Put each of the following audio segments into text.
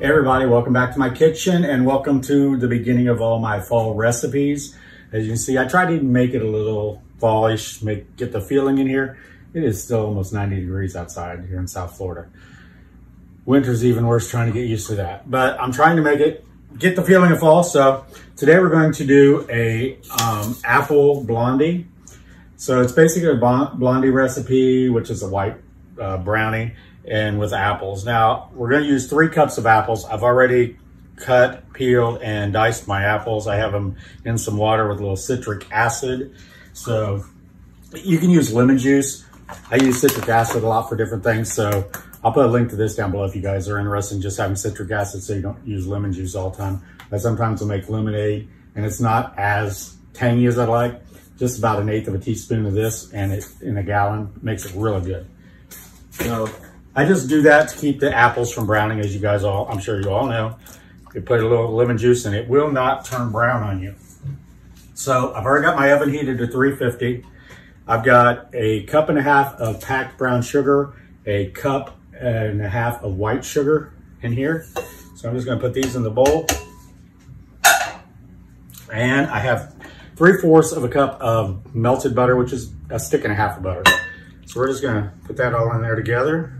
Hey everybody, welcome back to my kitchen and welcome to the beginning of all my fall recipes. As you can see, I tried to make it a little fallish, get the feeling in here. It is still almost 90 degrees outside here in South Florida. Winter's even worse, trying to get used to that. But I'm trying to get the feeling of fall. So today we're going to do a apple blondie. So it's basically a blondie recipe, which is a white brownie and with apples. Now we're going to use 3 cups of apples. I've already cut, peeled, and diced my apples. I have them in some water with a little citric acid. So you can use lemon juice. I use citric acid a lot for different things. So I'll put a link to this down below if you guys are interested in just having citric acid so you don't use lemon juice all the time. I sometimes will make lemonade and it's not as tangy as I like. Just about 1/8 teaspoon of this and it in a gallon makes it really good. So I just do that to keep the apples from browning, as you guys I'm sure you all know. You put a little lemon juice and it will not turn brown on you. So I've already got my oven heated to 350. I've got 1.5 cups of packed brown sugar, 1.5 cups of white sugar in here. So I'm just gonna put these in the bowl. And I have 3/4 cup of melted butter, which is 1.5 sticks of butter. So we're just gonna put that all in there together.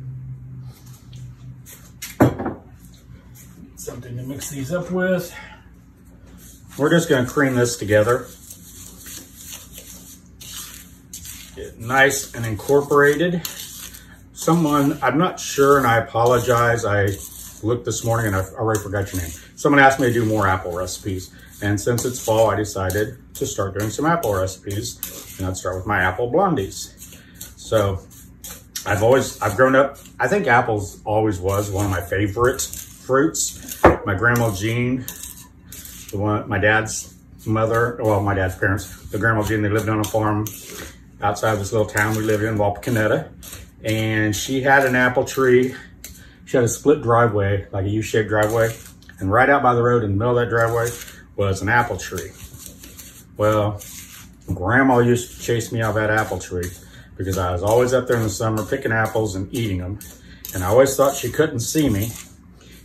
Something to mix these up with. We're just gonna cream this together. Get nice and incorporated. I'm not sure, and I apologize. I looked this morning and I already forgot your name. Someone asked me to do more apple recipes. And since it's fall, I decided to start doing some apple recipes. And I'd start with my apple blondies. So I've grown up, I think apples always was one of my favorite fruits. My grandma Jean, my dad's mother, well, my dad's parents, the grandma Jean, they lived on a farm outside this little town we lived in, Wapakoneta. And she had an apple tree. She had a split driveway, like a U-shaped driveway. And right out by the road in the middle of that driveway was an apple tree. Well, grandma used to chase me out of that apple tree because I was always up there in the summer picking apples and eating them. And I always thought she couldn't see me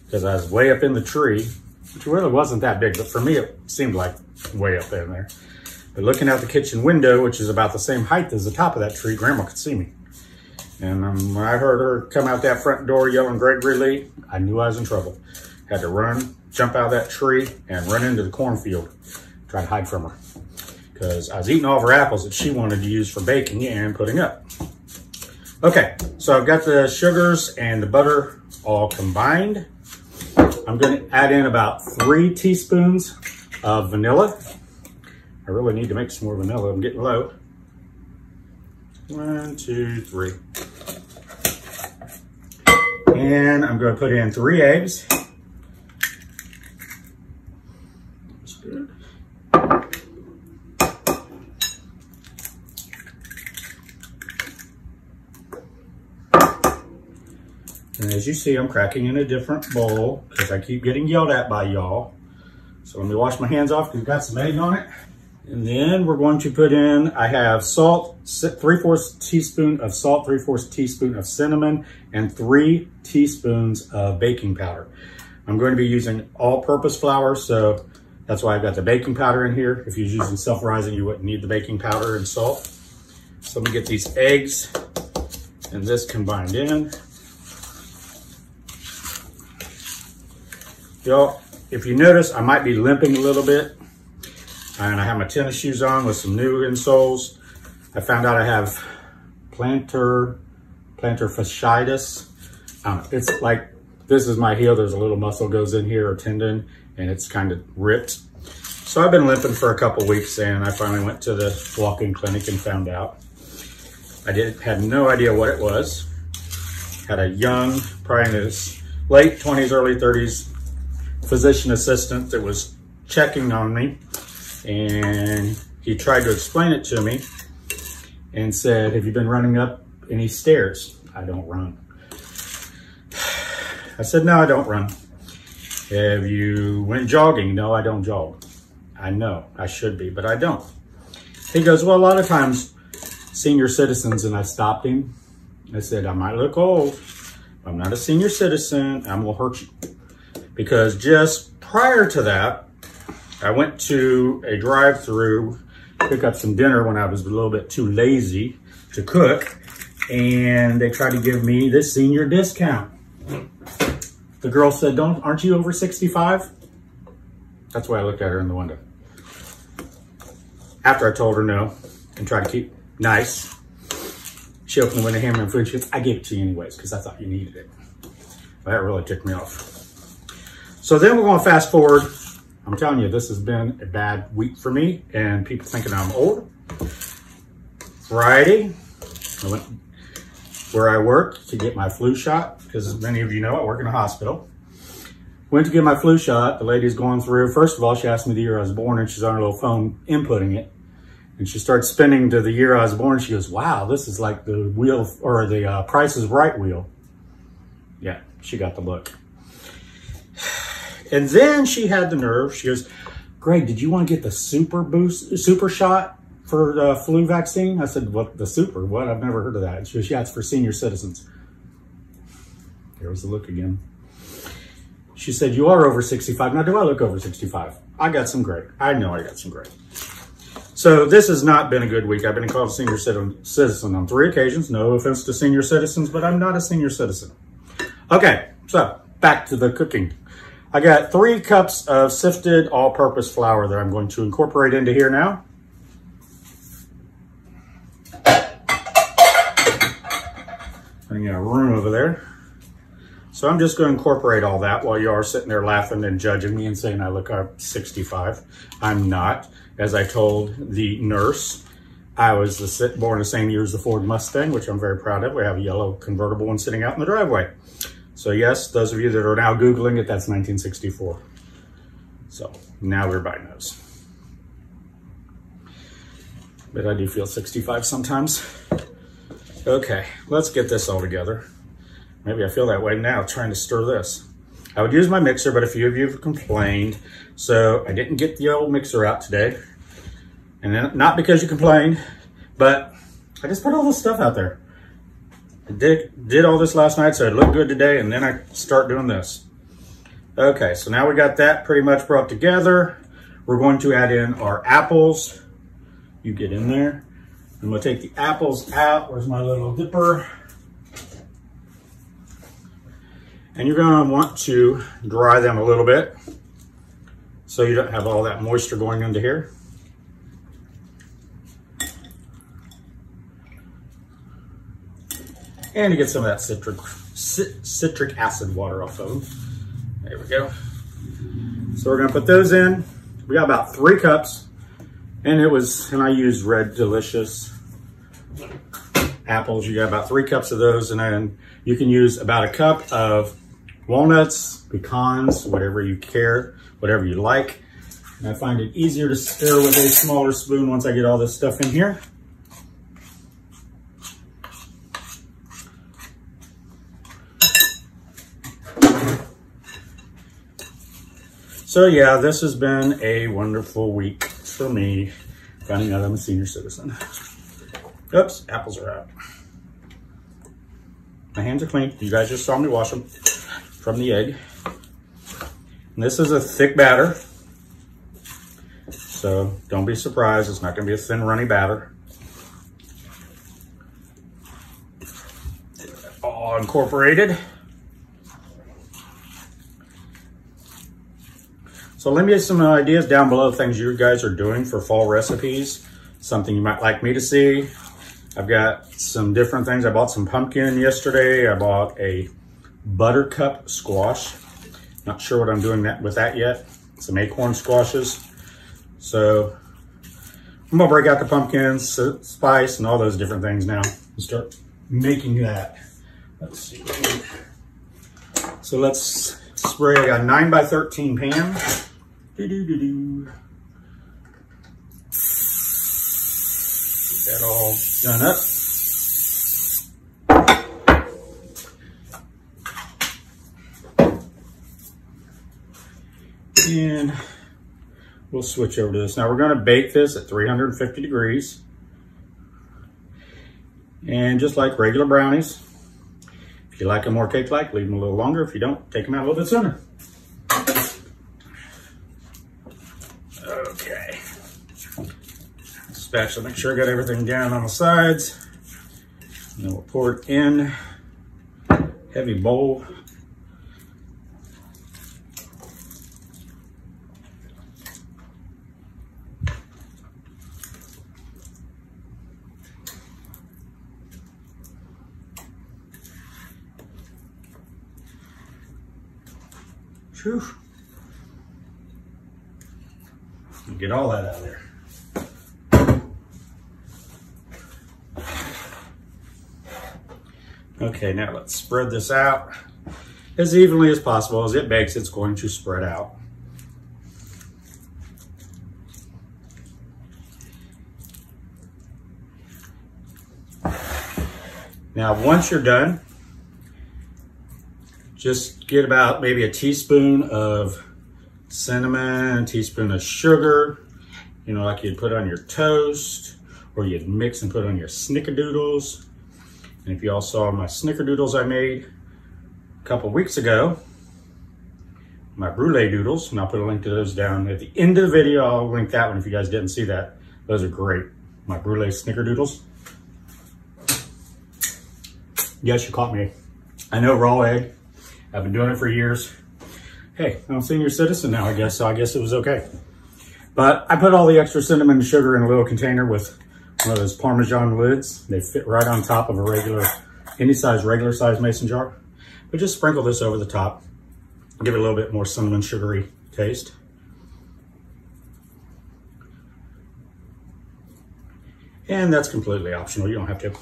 because I was way up in the tree, which really wasn't that big, but for me, it seemed like way up in there. But looking out the kitchen window, which is about the same height as the top of that tree, grandma could see me. And when I heard her come out that front door yelling Gregory Lee, I knew I was in trouble. Had to run, jump out of that tree and run into the cornfield, try to hide from her. Because I was eating all of her apples that she wanted to use for baking and putting up. Okay, so I've got the sugars and the butter all combined. I'm gonna add in about 3 teaspoons of vanilla. I really need to make some more vanilla, I'm getting low. 1, 2, 3. And I'm gonna put in 3 eggs. That's good. And as you see, I'm cracking in a different bowl because I keep getting yelled at by y'all. So let me wash my hands off because we've got some egg on it. And then we're going to put in, I have salt, 3/4 teaspoon of salt, 3/4 teaspoon of cinnamon, and 3 teaspoons of baking powder. I'm going to be using all-purpose flour, so that's why I've got the baking powder in here. If you're using self-rising, you wouldn't need the baking powder and salt. So let me get these eggs and this combined in. Y'all, if you notice, I might be limping a little bit. And I have my tennis shoes on with some new insoles. I found out I have plantar fasciitis. It's like, this is my heel. There's a little muscle goes in here, or tendon, and it's kind of ripped. So I've been limping for a couple weeks, and I finally went to the walk-in clinic and found out. I had no idea what it was. Had a young, probably in his late 20s, early 30s, physician assistant that was checking on me. And he tried to explain it to me and said, have you been running up any stairs? I don't run. I said, no, I don't run. Have you went jogging? No, I don't jog. I know I should be, but I don't. He goes, well, a lot of times senior citizens, and I stopped him. I said, I might look old. I'm not a senior citizen. I'm gonna hurt you. because just prior to that, I went to a drive-through, pick up some dinner when I was a little bit too lazy to cook, and they tried to give me this senior discount. The girl said, aren't you over 65? That's why I looked at her in the window. After I told her no and tried to keep nice, she opened the window, handed me my food. She goes, I gave it to you anyways because I thought you needed it. Well, that really ticked me off. So then we're going to fast forward. I'm telling you, this has been a bad week for me and people thinking I'm old. Friday, I went where I work to get my flu shot because as many of you know, I work in a hospital. Went to get my flu shot. The lady's going through. First of all, she asked me the year I was born and she's on her little phone inputting it. And she starts spinning to the year I was born. She goes, wow, this is like the wheel or the Price is Right wheel. Yeah, she got the look. And then she had the nerve. She goes, Greg, did you want to get the super shot for the flu vaccine? I said, what, the super? What? I've never heard of that. She goes, yeah, it's for senior citizens. There was the look again. She said, you are over 65. Now, do I look over 65? I got some gray. I know I got some gray. So this has not been a good week. I've been called a senior citizen on 3 occasions. No offense to senior citizens, but I'm not a senior citizen. Okay, so back to the cooking. I got 3 cups of sifted all-purpose flour that I'm going to incorporate into here now. I got room over there. So I'm just going to incorporate all that while you are sitting there laughing and judging me and saying I look like 65. I'm not. As I told the nurse, I was born the same year as the Ford Mustang, which I'm very proud of. We have a yellow convertible one sitting out in the driveway. So yes, those of you that are now Googling it, that's 1964. So now everybody knows. But I do feel 65 sometimes. Okay, let's get this all together. Maybe I feel that way now trying to stir this. I would use my mixer, but a few of you have complained. So I didn't get the old mixer out today. And then, not because you complained, but I just put all this stuff out there. I did all this last night, so it looked good today, and then I start doing this. Okay, so now we got that pretty much brought together. We're going to add in our apples. You get in there. I'm gonna take the apples out. Where's my little dipper? And you're gonna want to dry them a little bit so you don't have all that moisture going into here. And to get some of that citric acid water off of them. There we go. So we're gonna put those in. We got about 3 cups. And I used Red Delicious apples. You got about 3 cups of those, and then you can use about a cup of walnuts, pecans, whatever you care, whatever you like. And I find it easier to stir with a smaller spoon once I get all this stuff in here. So yeah, this has been a wonderful week for me, finding out I'm a senior citizen. Oops, apples are out. My hands are clean. You guys just saw me wash them from the egg. And this is a thick batter, so don't be surprised. It's not gonna be a thin, runny batter. All incorporated. So let me get some ideas down below, things you guys are doing for fall recipes, something you might like me to see. I've got some different things. I bought some pumpkin yesterday. I bought a buttercup squash. Not sure what I'm doing with that yet. Some acorn squashes. So I'm gonna break out the pumpkins, spice, and all those different things now and start making that. Let's see. So let's spray. I got a 9x13 pan. Get that all done up. And we'll switch over to this. Now we're going to bake this at 350 degrees. And just like regular brownies, if you like them more cake-like, leave them a little longer. If you don't, take them out a little bit sooner. spatula, make sure I got everything down on the sides. And then we'll pour it in. Heavy bowl. Whew. Get all that out of there. Okay, now let's spread this out as evenly as possible. As it bakes, it's going to spread out. Now, once you're done, just get about maybe a teaspoon of cinnamon, a teaspoon of sugar, you know, like you'd put on your toast, or you'd mix and put on your snickerdoodles. And if you all saw my snickerdoodles I made a couple weeks ago, my brulee doodles, and I'll put a link to those down at the end of the video. I'll link that one if you guys didn't see that. Those are great, my brulee snickerdoodles. Yes, you caught me. I know, raw egg. I've been doing it for years. Hey, I'm a senior citizen now, I guess, so I guess it was okay. But I put all the extra cinnamon and sugar in a little container with one of those Parmesan lids. They fit right on top of a regular, any size, regular size mason jar. But just sprinkle this over the top. Give it a little bit more cinnamon sugary taste. And that's completely optional, you don't have to.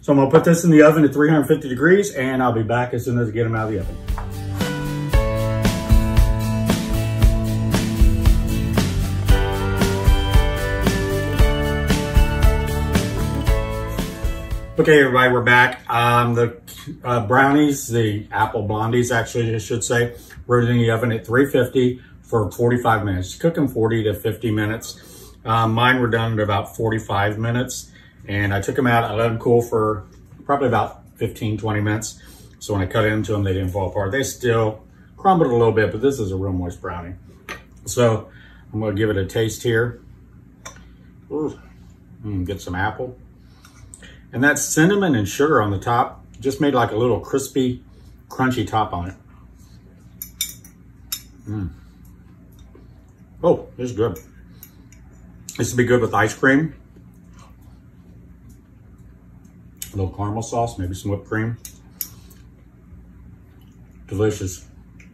So I'm gonna put this in the oven at 350 degrees and I'll be back as soon as I get them out of the oven. Okay, everybody, we're back. The brownies, the apple blondies, actually, I should say, were in the oven at 350 for 45 minutes. Cook them 40 to 50 minutes. Mine were done in about 45 minutes. And I took them out, I let them cool for probably about 15, 20 minutes. So when I cut into them, they didn't fall apart. They still crumbled a little bit, but this is a real moist brownie. So I'm gonna give it a taste here. Ooh, get some apple. And that cinnamon and sugar on the top just made like a little crispy, crunchy top on it. Oh, this is good. This would be good with ice cream. A little caramel sauce, maybe some whipped cream. Delicious.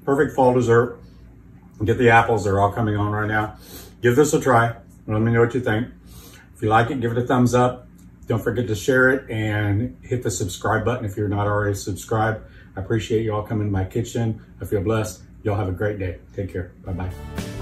Perfect fall dessert. Get the apples, they're all coming on right now. Give this a try. Let me know what you think. If you like it, give it a thumbs up. Don't forget to share it and hit the subscribe button if you're not already subscribed. I appreciate you all coming to my kitchen. I feel blessed. Y'all have a great day. Take care. Bye-bye.